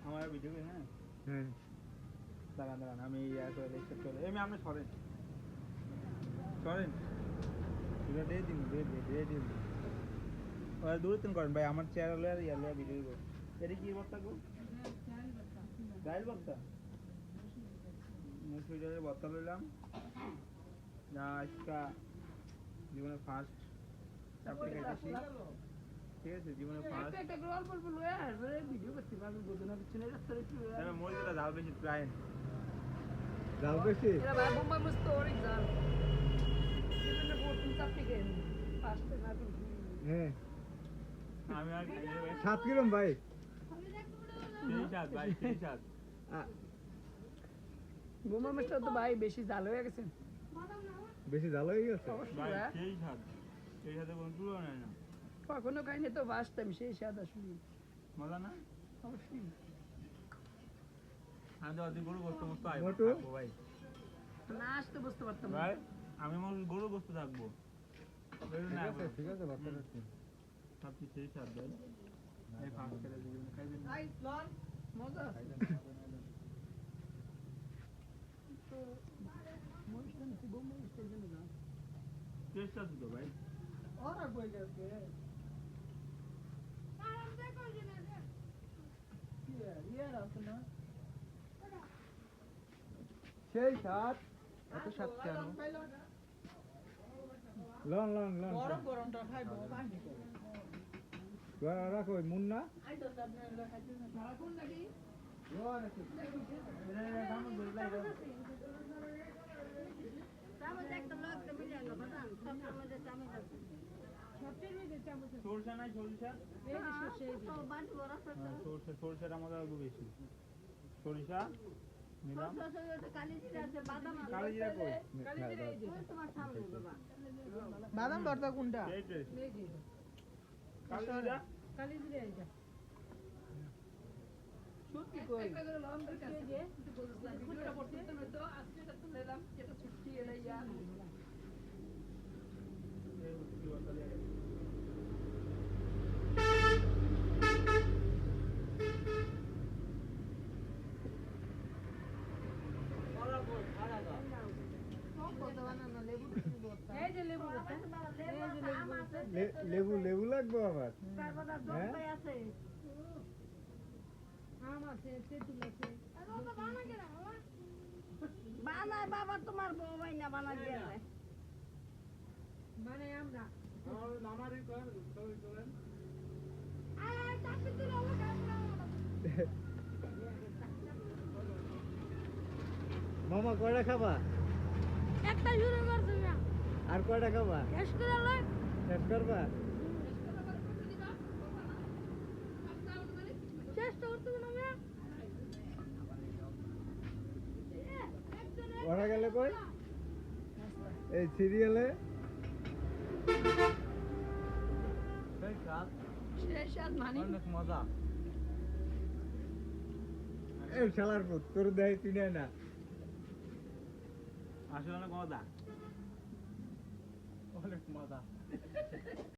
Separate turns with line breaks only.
আমার ভিডিও হ্যাঁ
হ্যাঁ
দাঁড়ান আমি চলে এমনি আপনি সরেন এটা দিয়ে দিন ওরা দূরে তুমি করেন ভাই আমার চেয়ার হলে আর ইয়ার ভিডিও করবো এটা কি বর্তা গো ডাইল বর্তা মুসুরি ডালের বর্তা লইলাম না আজকা জীবনে ফার্স্ট চাপটি খাইতেছি ঠিক আছে জীবনে ফার্স্ট
একটা অল্প অল্প লয়ে আর ভিডিও করতে পারবো বোঝনা পিছনে রাস্তায় একটু
মরিচটা জাল বেশি প্রায়
জাল বেশি
এরা ভাই বোম্বাই মস্ত অনেক জাল বিভিন্ন বোর্ডিং চাপটি গেম ফার্স্ট না
হ্যাঁ
আমি আর খাইলে ভাই
7 কিরম ভাই
ভাই 30
বোম্বাই মস্ত তো ভাই বেশি জাল হয়ে গেছে
বেশি জাল হয়ে গেছে
ভাই সেই সাথে কোনো তুলনা না
কখনো খাইনি তো ফার্স্ট টাইম সেই স্বাদ আসলে
মজা না
অবশ্যই
আমি তো অধিক গরু গোস্ত মস্ত
মোটু?
থাকবো ভাই
না আসতে বুঝতে পারতাম না
ভাই আমি গরু গোস্ত থাকবো
ঠিক আছে বাচ্চা রাখছি
সব কিছুই স্বাদ দেয় এই ফার্স্ট করে দিবেন খাইবেন
মজা আছে তো মরিচ নিতে বোম্বাই মস্ত জন্য না
টেস্ট আছে তো ভাই
ওরা কই গেছে
সেই সাত
এত স্বাদ কেন
লন
গরম গরমটা খাইবো পানি
রাখো মুন্না
কোন নাকি
সরষা নাই সরিষা সরষাটা আমাদের আরো বেশি সরিষা নিলাম কালিজিরা কই
বাদাম ভর্তা কোনটা
কালিজিরা
কালিজিরা এইটা সত্যি কই একটা করে লম্বের কাছে যে ভিডিওটা করতে তো আজকে তো নিলাম যেটা ছুটি এলাই ইয়া
লেবু লাগবে আবার
বানায় বাবা তোমার বউ না বানাই দিয়ে
মানে আমরা
মামা কয়টা খাবা
একটা শুরু করছো না
আর কয়টা খাবা
শেষ করে লয়
শেষ করবা
চেষ্টা করতে না আমরা
ওরা গেলে কই এই সিরিয়ালে
সেই স্বাদ মানে
অনেক মজা
এই শালার পুত তোর দেয় চিনে না
আসলে অনেক মজা